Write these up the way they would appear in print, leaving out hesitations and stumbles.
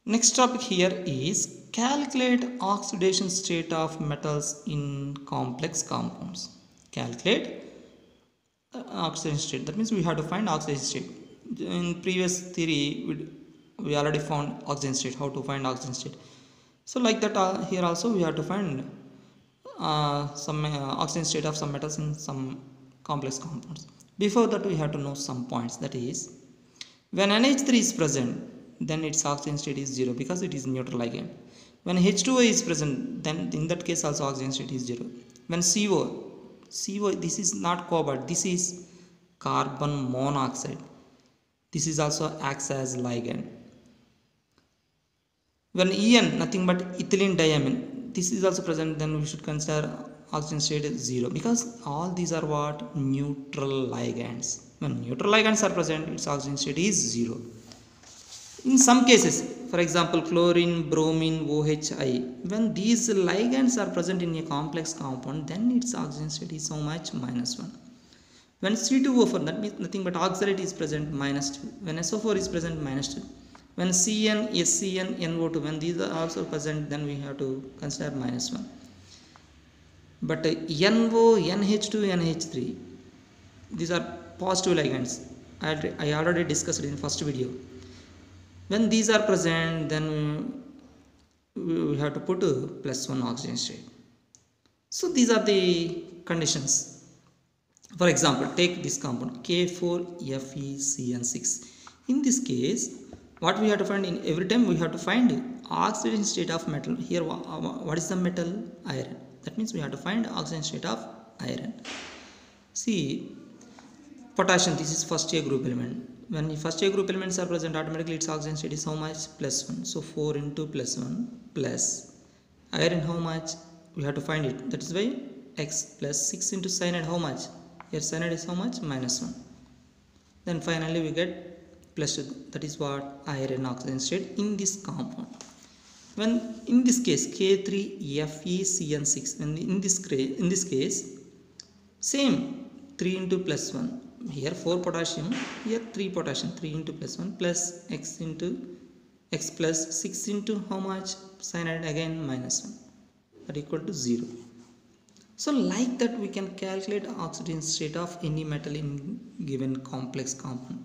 Next topic here is calculate oxidation state of metals in complex compounds. Calculate oxidation state. That means we have to find oxidation state. In previous theory, we already found oxidation state. How to find oxidation state? So like that, here also we have to find some oxidation state of some metals in some complex compounds. Before that, we have to know some points. That is, when NH3 is present, then its oxidation state is 0 because it is neutral ligand. When H2O is present, then in that case also oxidation state is 0. When CO, this is not cobalt, this is carbon monoxide. This is also acts as ligand. When En, nothing but ethylene diamine, this is also present, then we should consider oxidation state is 0 because all these are what? Neutral ligands. When neutral ligands are present, its oxidation state is 0. In some cases, for example, chlorine, bromine, OHI, when these ligands are present in a complex compound, then its oxidation state is so much? -1. When C2O4, that means nothing but oxalate is present, -2. When SO4 is present, -2. When CN, SCN, NO2, when these are also present, then we have to consider -1. But NO, NH2, NH3, these are positive ligands. I already discussed it in first video. When these are present, then we have to put +1 oxidation state. So these are the conditions. For example, take this compound K4FeCN6. In this case, what we have to find, in every time we have to find oxidation state of metal. Here, what is the metal? Iron. That means we have to find oxidation state of iron. See, potassium, this is first A group element. When the first A group elements are present, automatically its oxidation state is how much? +1. So 4 into +1 plus iron, how much? We have to find it. That is why X plus 6 into cyanide, how much? Here cyanide is how much? -1. Then finally we get +2. That is what? Iron oxidation state in this compound. When in this case K3FeCN6, when in this case same 3 into +1. Here 4 potassium, here 3 potassium, 3 into +1 plus X into X plus 6 into how much? Cyanide, again -1, that equal to 0. So like that we can calculate oxidation state of any metal in given complex compound.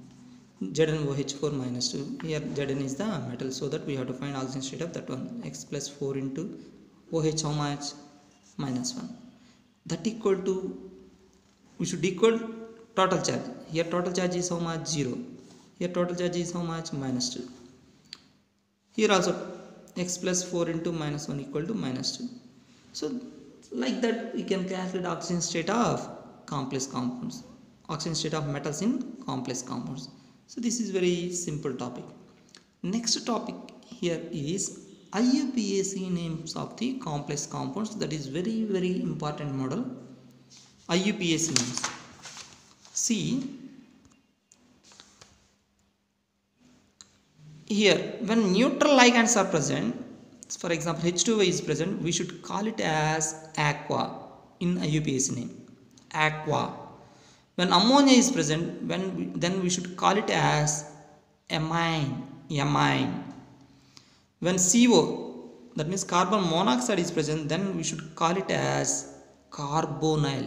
ZnOH4 -2, here Zn is the metal, so that we have to find oxidation state of that one. X plus 4 into OH, how much? -1. That equal to, we should equal total charge. Here total charge is how much? 0. Here total charge is how much? -2. Here also X plus 4 into -1 equal to -2. So like that we can calculate oxidation state of complex compounds, oxidation state of metals in complex compounds. So this is very simple topic. Next topic here is IUPAC names of the complex compounds. That is very important model. IUPAC names. See, here when neutral ligands are present, for example H2O is present, we should call it as aqua in IUPAC name. Aqua. When ammonia is present, then we should call it as amine. Amine. When CO, that means carbon monoxide is present, then we should call it as carbonyl.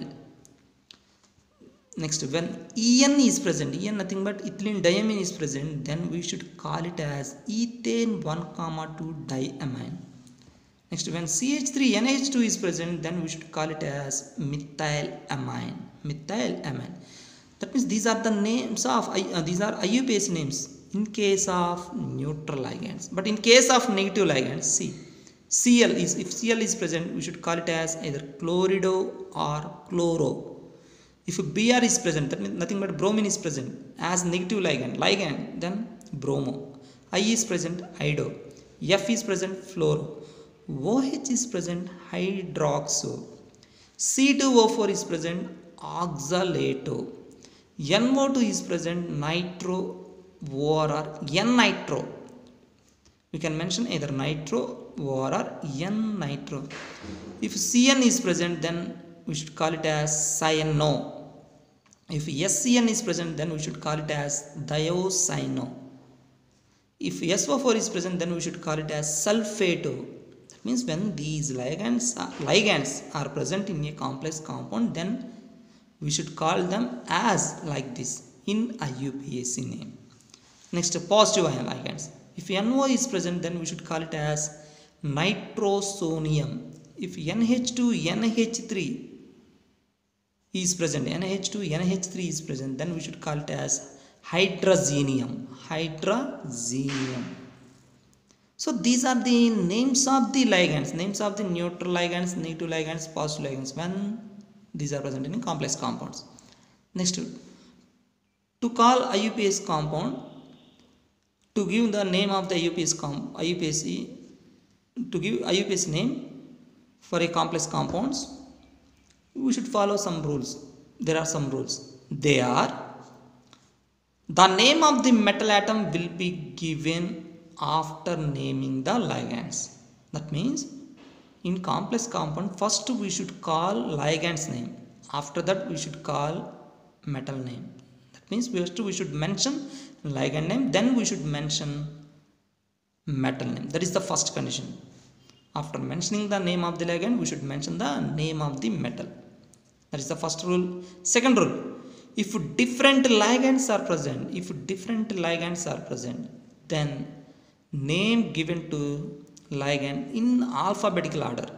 Next, when En is present, En nothing but ethylene diamine is present, then we should call it as ethane 1,2 diamine. Next, when CH3NH2 is present, then we should call it as methylamine. Methylamine. That means these are the names of these are IUPAC names in case of neutral ligands. But in case of negative ligands, see, Cl is, if Cl is present, we should call it as either chlorido or chloro. If Br is present, that means nothing but bromine is present as negative ligand, then bromo. I is present, ido. F is present, fluoro. OH is present, hydroxo. C2O4 is present, oxalato. NO2 is present, nitro or N-nitro. We can mention either nitro or N-nitro. If Cn is present, then we should call it as cyano. If SCN is present, then we should call it as thiocyano. If SO4 is present, then we should call it as sulfate. That means when these ligands are present in a complex compound, then we should call them as like this in IUPAC name. Next, positive ion ligands. If NO is present, then we should call it as nitrosonium. If NH2NH3 is present, NH2NH3 is present, then we should call it as hydrazinium. So these are the names of the ligands, names of the neutral ligands, negative ligands, positive ligands when these are present in complex compounds. Next, to call IUPAC compound, to give the name of the to give IUPAC name for a complex compounds, we should follow some rules. There are some rules. They are: the name of the metal atom will be given after naming the ligands. That means in complex compound, first we should call ligands name. After that we should call metal name. That means first we should mention ligand name, then we should mention metal name. That is the first condition. After mentioning the name of the ligand, we should mention the name of the metal. That is the first rule. Second rule: if different ligands are present, then name given to ligand in alphabetical order.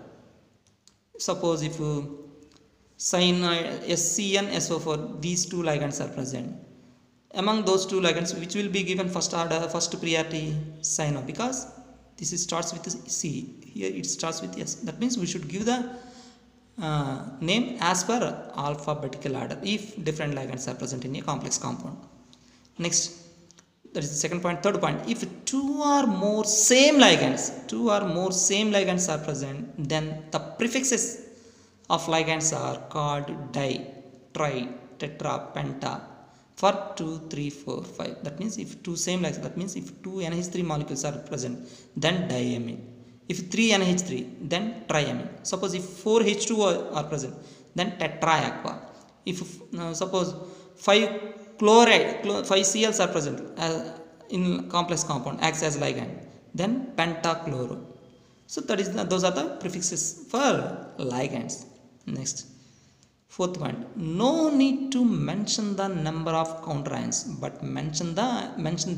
Suppose if SCN-SO4, these two ligands are present. Among those two ligands, which will be given first order, first priority? Cyano, because this starts with C. Here it starts with S. That means we should give the name as per alphabetical order if different ligands are present in a complex compound. Next, that is the second point. Third point: if two or more same ligands are present, then the prefixes of ligands are called di, tri, tetra, penta for 2, 3, 4, 5. That means if two same ligands, that means if two NH3 molecules are present, then diamine. If 3 NH3, then triamine. Suppose if 4 H2 are present, then tetraiaqua. If suppose 5 Cls are present in complex compound, acts as ligand, then pentachloro. So that is those are the prefixes for ligands. Next, fourth point: no need to mention the number of counterions, but mention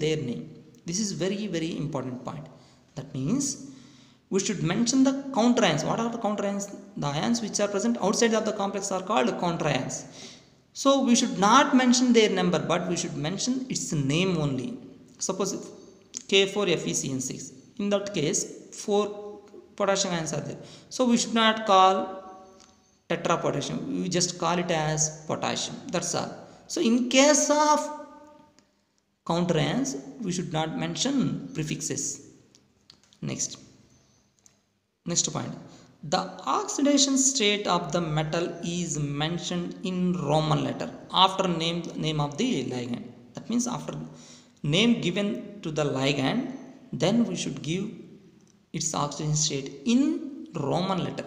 their name. This is very, very important point. That means we should mention the counterions. What are the counterions? The ions which are present outside of the complex are called counterions. So we should not mention their number, but we should mention its name only. Suppose K4FeCN6. In that case, 4 potassium ions are there. So we should not call tetrapotassium. We just call it as potassium. That's all. So in case of counterions, we should not mention prefixes. Next point: the oxidation state of the metal is mentioned in Roman letter after name of the ligand. That means after name given to the ligand, then we should give its oxidation state in Roman letter.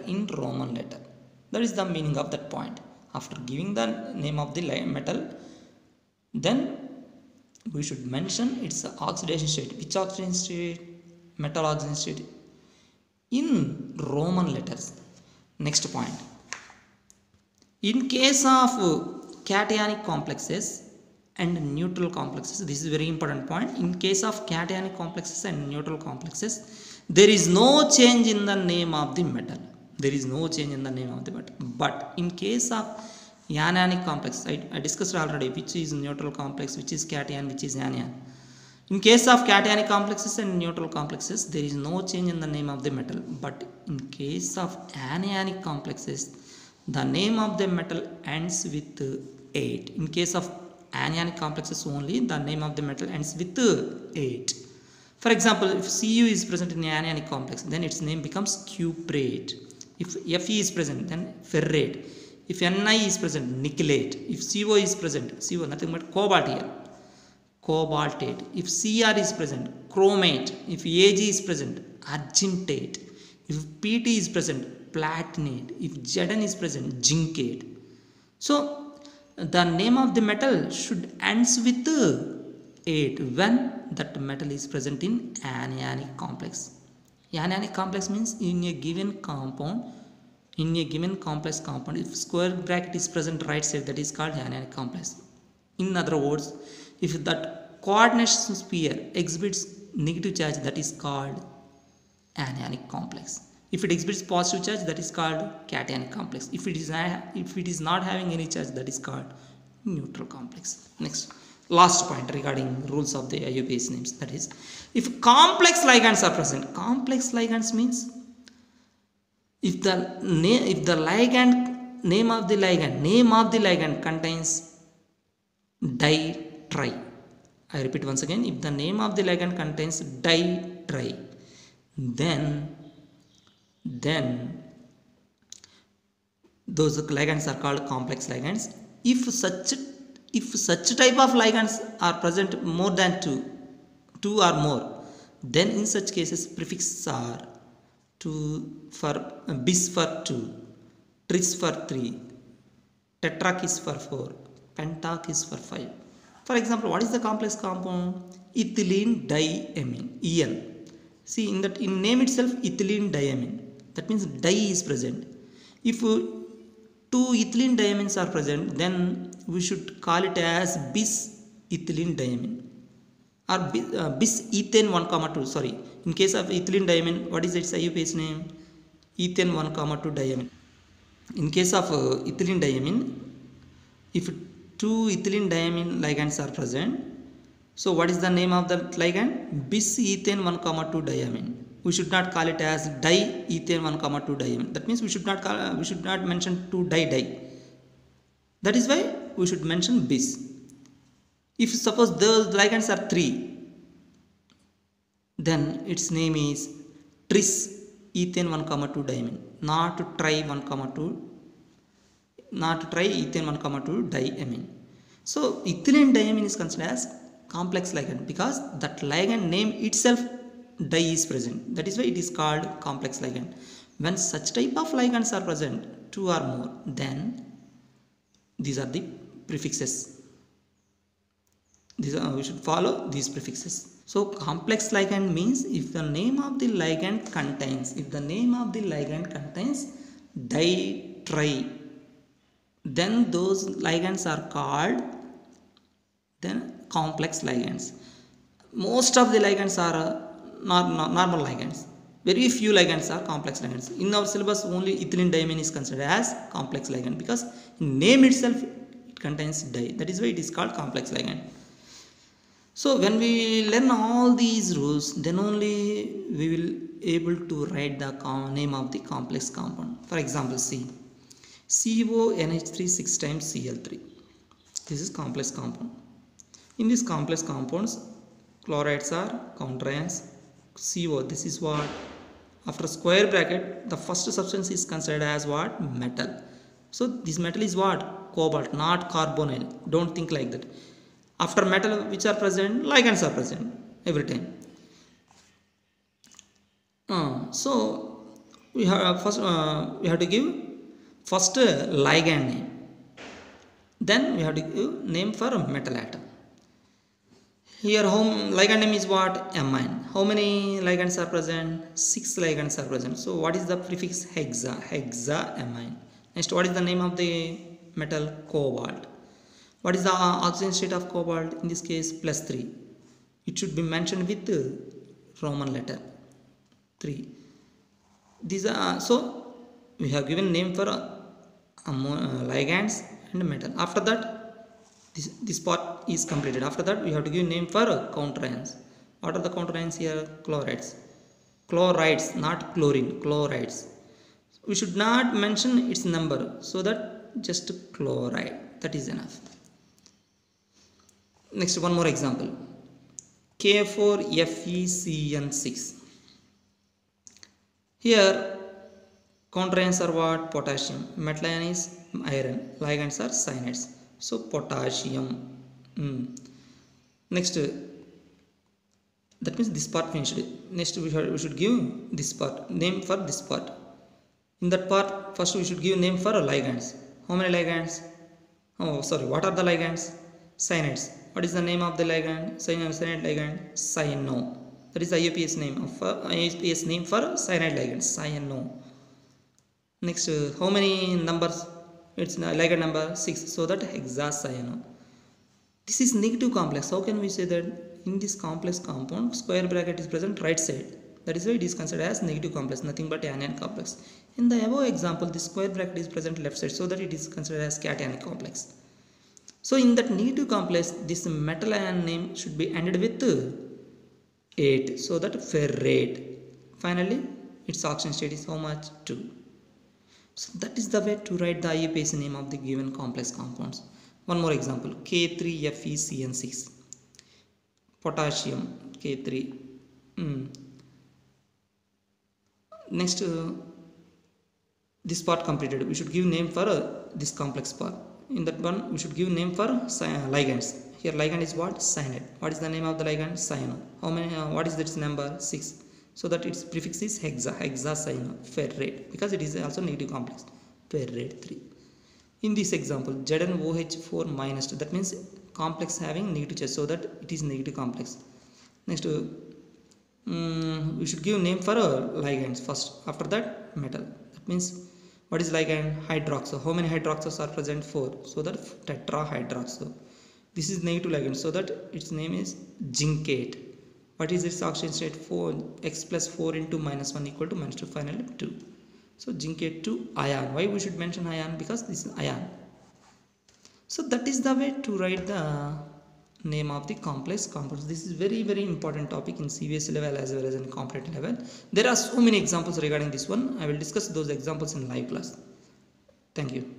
That is the meaning of that point. After giving the name of the metal, then we should mention its oxidation state. Which oxidation state? Metal oxidation state in Roman letters. Next point: in case of cationic complexes and neutral complexes, this is a very important point. In case of cationic complexes and neutral complexes, there is no change in the name of the metal. But in case of anionic complex, I discussed already which is neutral complex, which is cation, which is anion. In case of cationic complexes and neutral complexes, there is no change in the name of the metal. But in case of anionic complexes, the name of the metal ends with 8. In case of anionic complexes only, the name of the metal ends with 8. For example, if Cu is present in an anionic complex, then its name becomes cuprate. If Fe is present, then ferrate. If Ni is present, nickelate. If CO is present, CO nothing but cobalt here, cobaltate. If Cr is present, chromate. If Ag is present, argentate. If Pt is present, platinate. If Zn is present, zincate. So the name of the metal should ends with 8 when that metal is present in anionic complex. Anionic complex means in a given compound, in a given complex compound, if square bracket is present right side, that is called anionic complex. In other words, if that coordination sphere exhibits negative charge, that is called anionic complex. If it exhibits positive charge, that is called cationic complex. If it is not having any charge, that is called neutral complex. Next, last point regarding rules of the IUPAC names, that is, if complex ligands are present. Complex ligands means if the name of the ligand contains di-tri. I repeat once again, if the name of the ligand contains di-tri, then those ligands are called complex ligands. If such type of ligands are present more than two or more, then in such cases prefixes are bis for 2, tris for 3, tetrarch is for 4, pentarch is for 5. For example, what is the complex compound? Ethylene diamine, EL. See, in name itself, ethylene diamine. That means di is present. If 2 ethylene diamines are present, then we should call it as bis ethylene diamine or bis ethane 1, 2. Sorry, in case of ethylene diamine, what is its IUPAC name? Ethane 1, 2 diamine. In case of ethylene diamine, if 2 ethylene diamine ligands are present, so what is the name of the ligand? Bis ethane 1, 2 diamine. We should not call it as di-ethane 1, 2 diamine. That means we should not mention 2 di. That is why we should mention bis. If suppose those ligands are 3, then its name is tris ethane 1, 2 diamine, not tri 1, 2, not tri ethane 1, 2 diamine. So ethylene diamine is considered as complex ligand because that ligand name itself di is present. That is why it is called complex ligand. When such type of ligands are present, 2 or more, then these are the prefixes. We should follow these prefixes. So complex ligand means if the name of the ligand contains di-tri, then those ligands are called complex ligands. Most of the ligands are normal ligands. Very few ligands are complex ligands. In our syllabus, only ethylene diamine is considered as complex ligand because in name itself it contains di. That is why it is called complex ligand. So when we learn all these rules, then only we will able to write the name of the complex compound. For example, see, CONH3 6 times Cl3. This is complex compound. In these complex compounds, chlorides are counterions. CO, this is what? After square bracket, the first substance is considered as what? Metal. So this metal is what? Cobalt, not carbonyl. Don't think like that. After metal which are present, ligands are present every time. So we have to give first ligand name. Then we have to give name for a metal atom. Here ligand name is what? Amine. How many ligands are present? 6 ligands are present. So what is the prefix? Hexaamine. Next, what is the name of the metal? Cobalt. What is the oxidation state of cobalt? In this case, +3. It should be mentioned with Roman letter 3. These are so we have given name for ligands and metal. After that, this part is completed. After that, we have to give name for counterions. What are the counterions here? Chlorides. Chlorides, not chlorine. Chlorides. We should not mention its number, so that just chloride. That is enough. Next, one more example. K4FeCN6. Here, counterions are what? Potassium. Metal ion is iron. Ligands are cyanides. So potassium. Next, that means this part finished. Next, we should give this part, name for this part. In that part, first we should give name for ligands. How many ligands? Oh, sorry. What are the ligands? Cyanides. What is the name of the ligand? Cyanide ligand? Cyano. That is the IUPAC name of IUPAC name for cyanide ligand. Cyano. Next, how many numbers? It's ligand number 6. So that hexacyano. This is negative complex. How can we say that? In this complex compound, square bracket is present right side. That is why it is considered as negative complex, nothing but anion complex. In the above example, the square bracket is present left side, so that it is considered as cationic complex. So in that negative complex, this metal ion name should be ended with 8, so that ferrate. Finally, its oxidation state is how much? 2. So that is the way to write the IUPAC name of the given complex compounds. One more example, K3FeCN6, potassium, K3. Next, this part completed. We should give name for this complex part. In that one, we should give name for ligands. Here ligand is what? Cyanide. What is the name of the ligand? Cyano. How many? What is its number? 6. So that its prefix is hexacyano, ferrate, because it is also negative complex. Ferrate 3. In this example, ZnOH4 minus 2. That means complex having negative charge, so that it is negative complex. Next, we should give name for ligands first. After that, metal. That means what is ligand? Hydroxo. How many hydroxos are present? 4. So that tetrahydroxo. This is negative ligand, so that its name is zincate. What is its oxidation state? 4. X plus 4 into minus 1 equal to minus 2. Finally 2. So zincate to ion. Why we should mention ion? Because this is ion. So that is the way to write the name of the complex compounds. This is very important topic in CBSE level as well as in competitive level. There are so many examples regarding this one. I will discuss those examples in live class. Thank you.